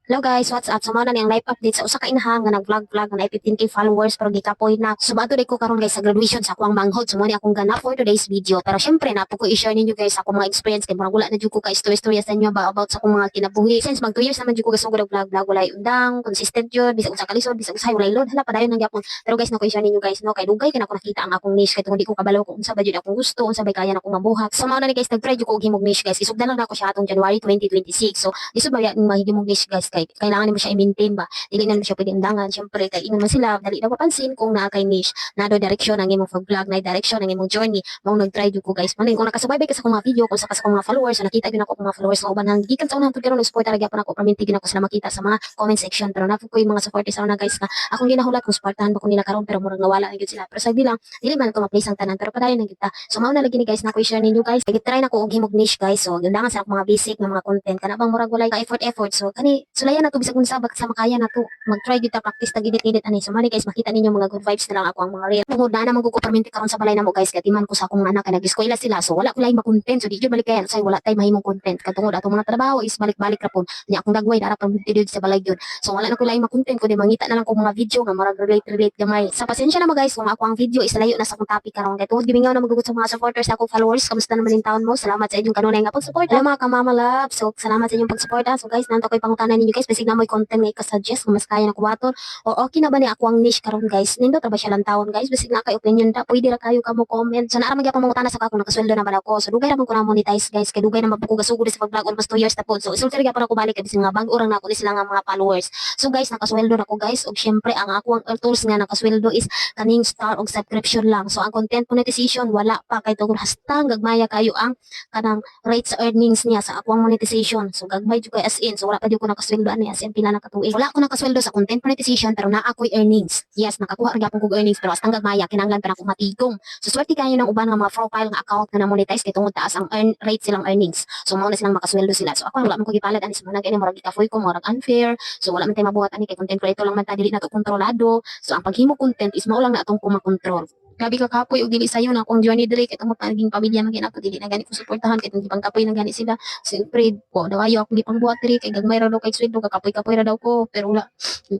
Hello guys, what's up? Sumana niyang live update sa usa ka inahang nga nag-vlog na 15K followers pero gikapoy na. Sumato day ko karon guys sa graduation sa akong manghod. Sumani akong ganap for today's video. Pero syempre na ko i-share ninyo guys sa akong mga experience kay murag wala na jud ko ka istorya sa inyo about sa akong mga kinabuhi. Since mag 2 years naman jud ko gasugod og vlog walay undang, consistent jud, bisag usa ka lisod, bisag usa walay load. Hala padayon nang gyapon. Pero guys na ko i-share ninyo guys no kay dugay kay nako nakita ang akong niche kay tungod di ko kabalo kung unsa ba jud akong gusto, unsa ba kaya nako mabuhat. So mao na ni guys nag-try jud ko og himog niche guys. Isugdan lang na ako siya atong January 2026. So lisod ba yung mahigimog niche guys kay kailangan nimo siya i-maintain ba. Dili na siya pwede undangan. Syempre kay ingon man sila dali na mapansin kung naa kay niche, na do direction ang imong vlog, na direction ang imong journey. Mao nag-try jud ko guys. Manin kung nakasubaybay ka sa akong mga video, kung sa akong mga followers, so nakita gyud ako akong mga followers nga uban nang gikan sa unang tud karon support talaga pa nako perminti gyud ako sila makita sa mga comment section. Pero napo ko yung mga supporters na guys nga akong ginahulat kung supportahan ba ko nila karon pero murag nawala na gyud sila. Pero sa bilang dili man ko ma-place ang tanan pero padayon na kita. So mao na lagi ni guys na ko i-share ninyo guys. Kay try na ko og himog niche guys. So undangan sa akong mga basic nga mga content kana bang murag walay ka effort. So kani sulayan na to bisag unsa bag sa makaya na to mag-try kita practice tag edit ani. So mali guys makita ninyo mga good vibes na lang ako ang mga real. Tungod na naman ko perminti karon sa balay namo guys kay timan ko sa akong anak kay nag-eskwela sila. So wala ko lay ma-content. So di jud balik kay say wala tay mahimong content. Katungod atong mga trabaho is balik-balik ra pon. Nya akong dagway dara perminti jud sa balay jud. So wala na ko lay ma-content ko di mangita na lang ko mga video nga marag relate gamay. Sa pasensya na mo guys kung ako ang video is layo na sa akong topic karon kay tungod gimingaw na magugot sa mga supporters sa akong followers. Kamusta naman yung taon mo? Salamat sa inyong kanunay nga pag-support. Hello mga kamama love. So salamat sa inyong pag-support. So guys nanto koy pangutanan ninyo guys basig na mo'y content nga ika-suggest kung mas kaya na kuwaton o okay na ba ni ako ang niche karon guys. Nindot ra ba siya lang taon guys? Basig na kay opinion ta. Pwede ra kayo kamo comment. So naara magyapon mangutana sa ako nakasweldo na ba ako. So dugay ra man ko na monetize guys kay dugay na mabuko gasugod sa pag-vlog almost 2 years na pod. So isulti ra gyapon ako balik kay bisig nga bag-o ra na ako ni sila nga mga followers. So guys nakasweldo na ko guys ug syempre ang ako ang tools nga nakasweldo is kaning star og subscription lang. So ang content monetization wala pa kay tungod hastang gagmaya kayo ang kanang rates earnings niya sa akong monetization. So gagmay jud ko as in. So wala pa jud ko nakasweldo ani as in pila na katuig. Wala ko nakasweldo sa content monetization pero naa ako'y earnings. Yes, nakakuha ra gyapon kog earnings pero hastang gagmaya kinahanglan pa nako matigom. So swerte kayo ng uban nga mga profile nga account na monetize kay tungod taas ang rate silang earnings. So mao na silang makasweldo sila. So ako wala man ko gipalad ani sa mga gani murag gikafoy ko murag unfair. So wala man tay mabuhat ani kay content creator lang man ta dili na to kontrolado. So ang paghimo content is mao lang na atong kumakontrol. Grabe ka kapoy og dili sayo na akong journey diri kay tungod naging pamilya man gina ko dili na gani ko suportahan kay tungod pangkapoy na gani sila. Siyempre po daw ayo ako gipang buhat diri kay gagmay ra daw kay sweldo kakapoy-kapoy ra daw ko pero wala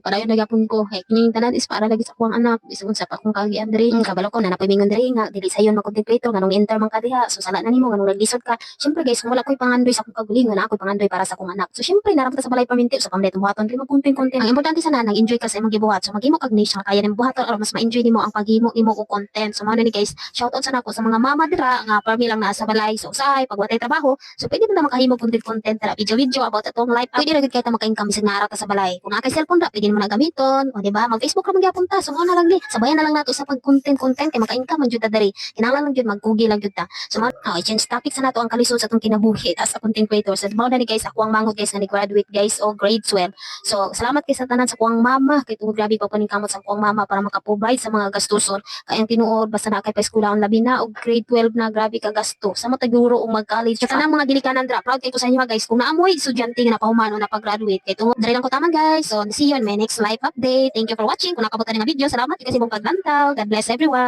padayon na gyapon ko kay kining tanan is para lagi sa akong anak bisag unsa pa akong kagian diri kabalo ko na napoy mingon diri nga dili sayon mag-contemplate nganong enter man ka diha so sala na nimo nganong naglisod ka syempre guys kung wala koy pangandoy sa akong kagalingon na ako'y pangandoy para sa akong anak so syempre naramta sa balay paminti so pamday buhaton diri mag-content ang importante sana nag-enjoy ka sa imong gibuhat so maghimo kag niche kaya nimo buhaton or mas ma-enjoy nimo ang paghimo nimo og content so mao na ni guys shoutout sa nako sa mga mama dira nga parmi lang naa sa balay so usahay pag watay trabaho so pwede mo na makahimo content dira video about atong life pwede ra gid kay ta maka-income bisag naara ka sa balay kung naa kay cellphone ra pwede mo na gamiton o di ba mag Facebook ra man gyapon ta so mao na lang ni sabayan na lang nato sa pag content kay maka-income man jud ta diri kinahanglan lang jud mag-google lang jud ta so mao i-change topic sa nato ang kalisod sa atong kinabuhi as a content creator so mao na ni guys ako ang manghod guys nga ni-graduate guys o grade 12 so salamat kay sa tanan sa kuang mama kay tungod grabe pa paning kamot sa kuang mama para maka-provide sa mga gastuson kay ang tinuod basta na kay pa eskwela ang labi na og grade 12 na grabe ka gasto sa mo taguro og mag-college sa tanang mga ginikanan dra proud kay ko sa inyo guys kung naamoy estudyante nga napahuman o napag-graduate kay tungod diri lang ko taman guys so see you in my next live update thank you for watching kung nakabutan nga video salamat kasi mong paglantaw God bless everyone